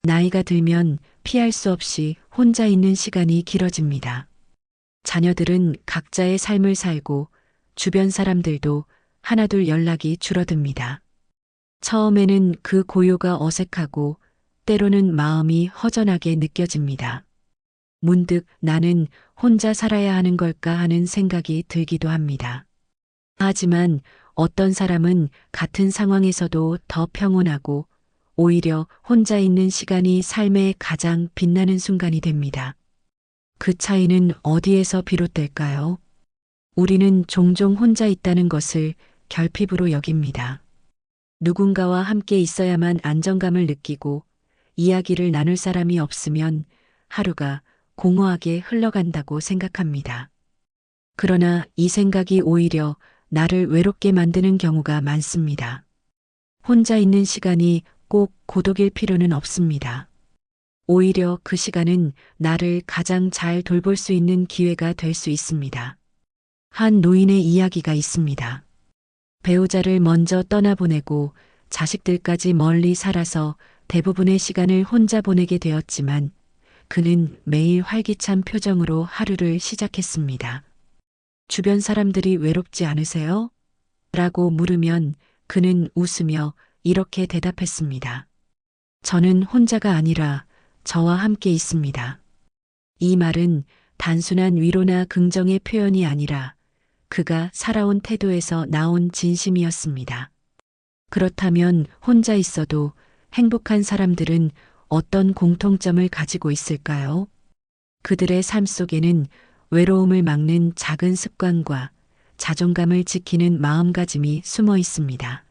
나이가 들면 피할 수 없이 혼자 있는 시간이 길어집니다. 자녀들은 각자의 삶을 살고 주변 사람들도 하나둘 연락이 줄어듭니다. 처음에는 그 고요가 어색하고 때로는 마음이 허전하게 느껴집니다. 문득 나는 혼자 살아야 하는 걸까 하는 생각이 들기도 합니다. 하지만 어떤 사람은 같은 상황에서도 더 평온하고 오히려 혼자 있는 시간이 삶의 가장 빛나는 순간이 됩니다. 그 차이는 어디에서 비롯될까요? 우리는 종종 혼자 있다는 것을 결핍으로 여깁니다. 누군가와 함께 있어야만 안정감을 느끼고 이야기를 나눌 사람이 없으면 하루가 공허하게 흘러간다고 생각합니다. 그러나 이 생각이 오히려 나를 외롭게 만드는 경우가 많습니다. 혼자 있는 시간이 꼭 고독일 필요는 없습니다. 오히려 그 시간은 나를 가장 잘 돌볼 수 있는 기회가 될 수 있습니다. 한 노인의 이야기가 있습니다. 배우자를 먼저 떠나보내고 자식들까지 멀리 살아서 대부분의 시간을 혼자 보내게 되었지만 그는 매일 활기찬 표정으로 하루를 시작했습니다. 주변 사람들이 외롭지 않으세요? 라고 물으면 그는 웃으며 이렇게 대답했습니다. 저는 혼자가 아니라 저와 함께 있습니다. 이 말은 단순한 위로나 긍정의 표현이 아니라 그가 살아온 태도에서 나온 진심이었습니다. 그렇다면 혼자 있어도 행복한 사람들은 어떤 공통점을 가지고 있을까요? 그들의 삶 속에는 외로움을 막는 작은 습관과 자존감을 지키는 마음가짐이 숨어 있습니다.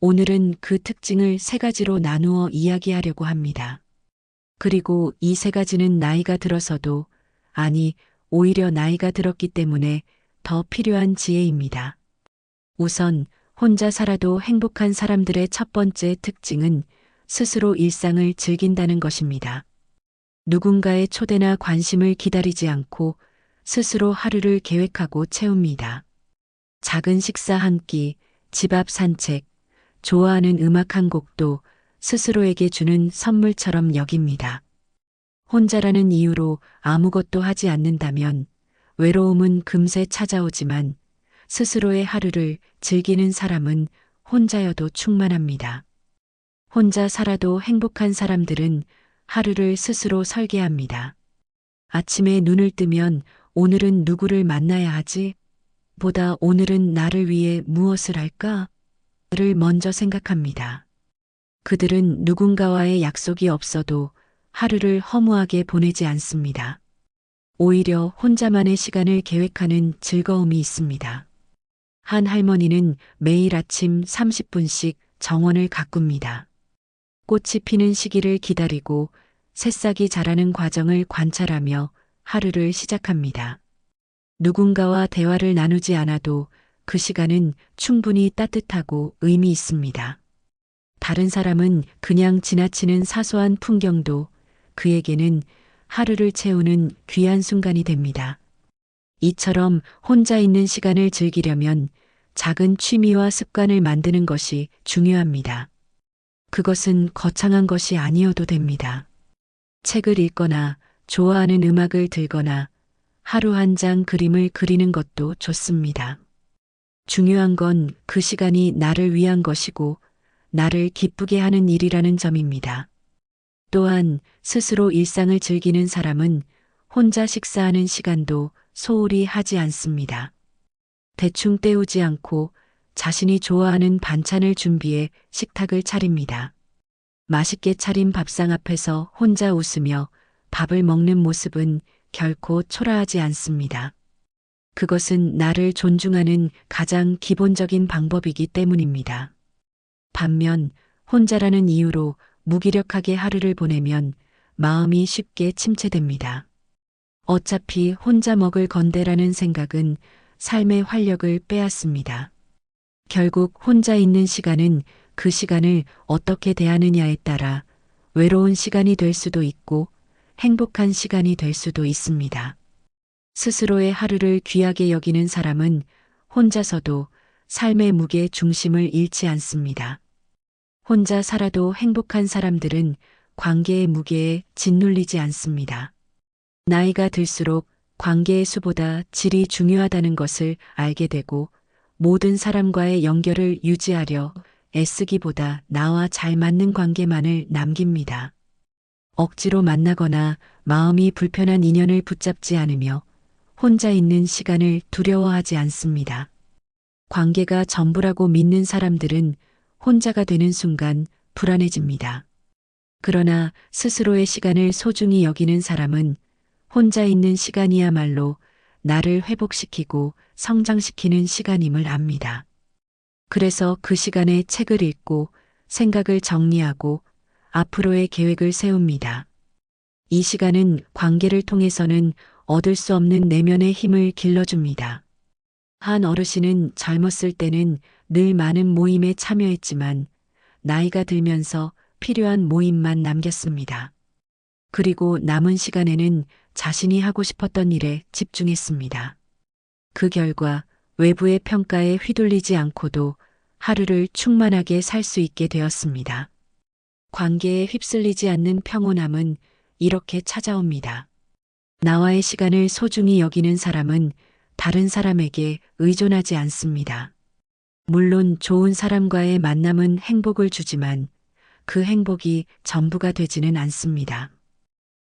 오늘은 그 특징을 세 가지로 나누어 이야기하려고 합니다. 그리고 이 세 가지는 나이가 들어서도, 아니, 오히려 나이가 들었기 때문에 더 필요한 지혜입니다. 우선, 혼자 살아도 행복한 사람들의 첫 번째 특징은 스스로 일상을 즐긴다는 것입니다. 누군가의 초대나 관심을 기다리지 않고 스스로 하루를 계획하고 채웁니다. 작은 식사 한 끼, 집 앞 산책, 좋아하는 음악 한 곡도 스스로에게 주는 선물처럼 여깁니다. 혼자라는 이유로 아무것도 하지 않는다면 외로움은 금세 찾아오지만 스스로의 하루를 즐기는 사람은 혼자여도 충만합니다. 혼자 살아도 행복한 사람들은 하루를 스스로 설계합니다. 아침에 눈을 뜨면 오늘은 누구를 만나야 하지? 보다 오늘은 나를 위해 무엇을 할까? 를 먼저 생각합니다. 그들은 누군가와의 약속이 없어도 하루를 허무하게 보내지 않습니다. 오히려 혼자만의 시간을 계획하는 즐거움이 있습니다. 한 할머니는 매일 아침 30분씩 정원을 가꿉니다. 꽃이 피는 시기를 기다리고 새싹이 자라는 과정을 관찰하며 하루를 시작합니다. 누군가와 대화를 나누지 않아도 그 시간은 충분히 따뜻하고 의미 있습니다. 다른 사람은 그냥 지나치는 사소한 풍경도 그에게는 하루를 채우는 귀한 순간이 됩니다. 이처럼 혼자 있는 시간을 즐기려면 작은 취미와 습관을 만드는 것이 중요합니다. 그것은 거창한 것이 아니어도 됩니다. 책을 읽거나 좋아하는 음악을 들거나 하루 한 장 그림을 그리는 것도 좋습니다. 중요한 건 그 시간이 나를 위한 것이고 나를 기쁘게 하는 일이라는 점입니다. 또한 스스로 일상을 즐기는 사람은 혼자 식사하는 시간도 소홀히 하지 않습니다. 대충 때우지 않고 자신이 좋아하는 반찬을 준비해 식탁을 차립니다. 맛있게 차린 밥상 앞에서 혼자 웃으며 밥을 먹는 모습은 결코 초라하지 않습니다. 그것은 나를 존중하는 가장 기본적인 방법이기 때문입니다. 반면 혼자라는 이유로 무기력하게 하루를 보내면 마음이 쉽게 침체됩니다. 어차피 혼자 먹을 건데라는 생각은 삶의 활력을 빼앗습니다. 결국 혼자 있는 시간은 그 시간을 어떻게 대하느냐에 따라 외로운 시간이 될 수도 있고 행복한 시간이 될 수도 있습니다. 스스로의 하루를 귀하게 여기는 사람은 혼자서도 삶의 무게 중심을 잃지 않습니다. 혼자 살아도 행복한 사람들은 관계의 무게에 짓눌리지 않습니다. 나이가 들수록 관계의 수보다 질이 중요하다는 것을 알게 되고 모든 사람과의 연결을 유지하려 애쓰기보다 나와 잘 맞는 관계만을 남깁니다. 억지로 만나거나 마음이 불편한 인연을 붙잡지 않으며 혼자 있는 시간을 두려워하지 않습니다. 관계가 전부라고 믿는 사람들은 혼자가 되는 순간 불안해집니다. 그러나 스스로의 시간을 소중히 여기는 사람은 혼자 있는 시간이야말로 나를 회복시키고 성장시키는 시간임을 압니다. 그래서 그 시간에 책을 읽고 생각을 정리하고 앞으로의 계획을 세웁니다. 이 시간은 관계를 통해서는 얻을 수 없는 내면의 힘을 길러줍니다. 한 어르신은 젊었을 때는 늘 많은 모임에 참여했지만 나이가 들면서 필요한 모임만 남겼습니다. 그리고 남은 시간에는 자신이 하고 싶었던 일에 집중했습니다. 그 결과 외부의 평가에 휘둘리지 않고도 하루를 충만하게 살 수 있게 되었습니다. 관계에 휩쓸리지 않는 평온함은 이렇게 찾아옵니다. 나와의 시간을 소중히 여기는 사람은 다른 사람에게 의존하지 않습니다. 물론 좋은 사람과의 만남은 행복을 주지만 그 행복이 전부가 되지는 않습니다.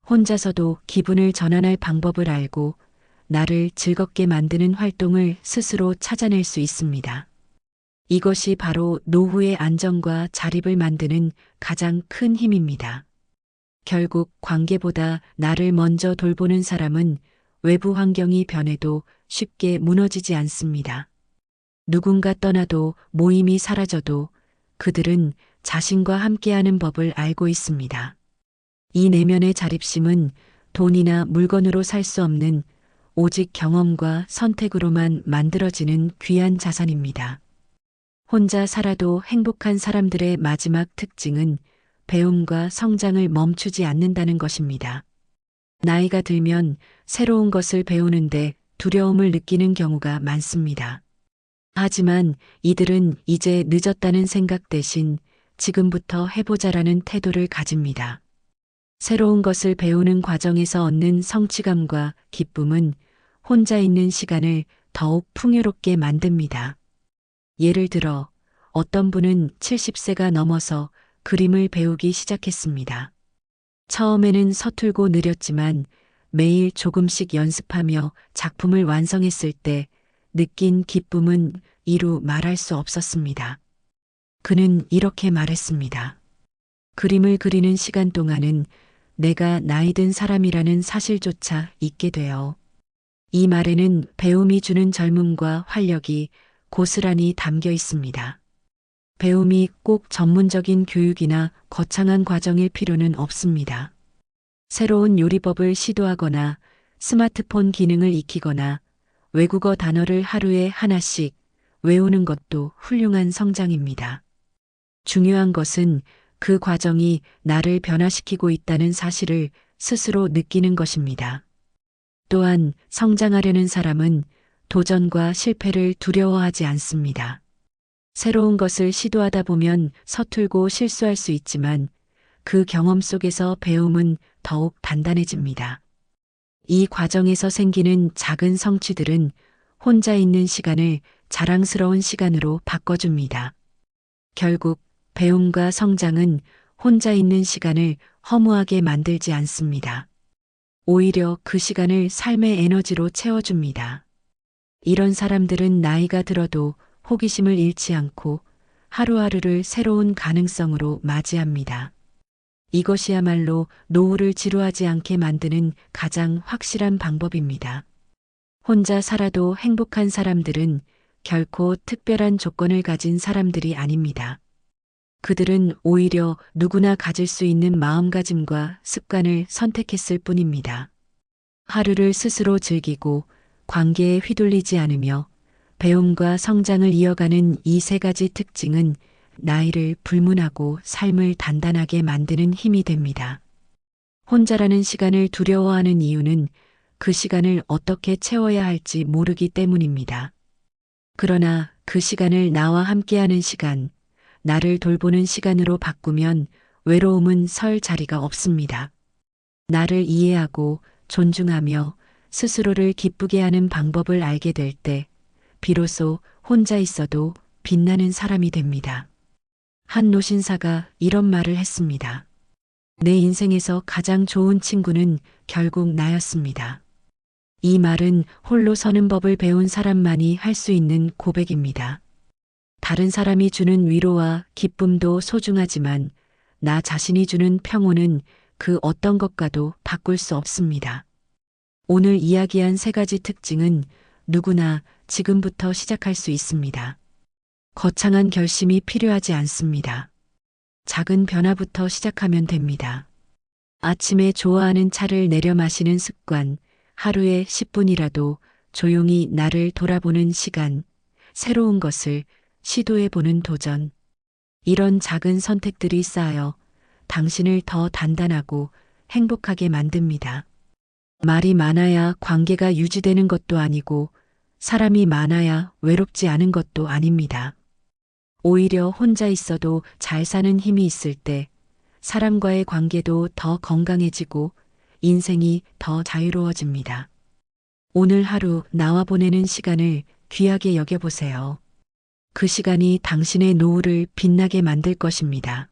혼자서도 기분을 전환할 방법을 알고 나를 즐겁게 만드는 활동을 스스로 찾아낼 수 있습니다. 이것이 바로 노후의 안정과 자립을 만드는 가장 큰 힘입니다. 결국 관계보다 나를 먼저 돌보는 사람은 외부 환경이 변해도 쉽게 무너지지 않습니다. 누군가 떠나도 모임이 사라져도 그들은 자신과 함께하는 법을 알고 있습니다. 이 내면의 자립심은 돈이나 물건으로 살 수 없는 오직 경험과 선택으로만 만들어지는 귀한 자산입니다. 혼자 살아도 행복한 사람들의 마지막 특징은 배움과 성장을 멈추지 않는다는 것입니다. 나이가 들면 새로운 것을 배우는데 두려움을 느끼는 경우가 많습니다. 하지만 이들은 이제 늦었다는 생각 대신 지금부터 해보자라는 태도를 가집니다. 새로운 것을 배우는 과정에서 얻는 성취감과 기쁨은 혼자 있는 시간을 더욱 풍요롭게 만듭니다. 예를 들어 어떤 분은 70세가 넘어서 그림을 배우기 시작했습니다. 처음에는 서툴고 느렸지만 매일 조금씩 연습하며 작품을 완성했을 때 느낀 기쁨은 이루 말할 수 없었습니다. 그는 이렇게 말했습니다. 그림을 그리는 시간 동안은 내가 나이 든 사람이라는 사실조차 잊게 되어 이 말에는 배움이 주는 젊음과 활력이 고스란히 담겨 있습니다. 배움이 꼭 전문적인 교육이나 거창한 과정일 필요는 없습니다. 새로운 요리법을 시도하거나 스마트폰 기능을 익히거나 외국어 단어를 하루에 하나씩 외우는 것도 훌륭한 성장입니다. 중요한 것은 그 과정이 나를 변화시키고 있다는 사실을 스스로 느끼는 것입니다. 또한 성장하려는 사람은 도전과 실패를 두려워하지 않습니다. 새로운 것을 시도하다 보면 서툴고 실수할 수 있지만 그 경험 속에서 배움은 더욱 단단해집니다. 이 과정에서 생기는 작은 성취들은 혼자 있는 시간을 자랑스러운 시간으로 바꿔줍니다. 결국 배움과 성장은 혼자 있는 시간을 허무하게 만들지 않습니다. 오히려 그 시간을 삶의 에너지로 채워줍니다. 이런 사람들은 나이가 들어도 호기심을 잃지 않고 하루하루를 새로운 가능성으로 맞이합니다. 이것이야말로 노후를 지루하지 않게 만드는 가장 확실한 방법입니다. 혼자 살아도 행복한 사람들은 결코 특별한 조건을 가진 사람들이 아닙니다. 그들은 오히려 누구나 가질 수 있는 마음가짐과 습관을 선택했을 뿐입니다. 하루를 스스로 즐기고 관계에 휘둘리지 않으며 배움과 성장을 이어가는 이 세 가지 특징은 나이를 불문하고 삶을 단단하게 만드는 힘이 됩니다. 혼자라는 시간을 두려워하는 이유는 그 시간을 어떻게 채워야 할지 모르기 때문입니다. 그러나 그 시간을 나와 함께하는 시간, 나를 돌보는 시간으로 바꾸면 외로움은 설 자리가 없습니다. 나를 이해하고 존중하며 스스로를 기쁘게 하는 방법을 알게 될 때, 비로소 혼자 있어도 빛나는 사람이 됩니다. 한 노신사가 이런 말을 했습니다. 내 인생에서 가장 좋은 친구는 결국 나였습니다. 이 말은 홀로 서는 법을 배운 사람만이 할 수 있는 고백입니다. 다른 사람이 주는 위로와 기쁨도 소중하지만 나 자신이 주는 평온은 그 어떤 것과도 바꿀 수 없습니다. 오늘 이야기한 세 가지 특징은 누구나 지금부터 시작할 수 있습니다. 거창한 결심이 필요하지 않습니다. 작은 변화부터 시작하면 됩니다. 아침에 좋아하는 차를 내려 마시는 습관, 하루에 10분이라도 조용히 나를 돌아보는 시간, 새로운 것을 시도해보는 도전. 이런 작은 선택들이 쌓여 당신을 더 단단하고 행복하게 만듭니다. 말이 많아야 관계가 유지되는 것도 아니고 사람이 많아야 외롭지 않은 것도 아닙니다. 오히려 혼자 있어도 잘 사는 힘이 있을 때 사람과의 관계도 더 건강해지고 인생이 더 자유로워집니다. 오늘 하루 나와 보내는 시간을 귀하게 여겨보세요. 그 시간이 당신의 노후를 빛나게 만들 것입니다.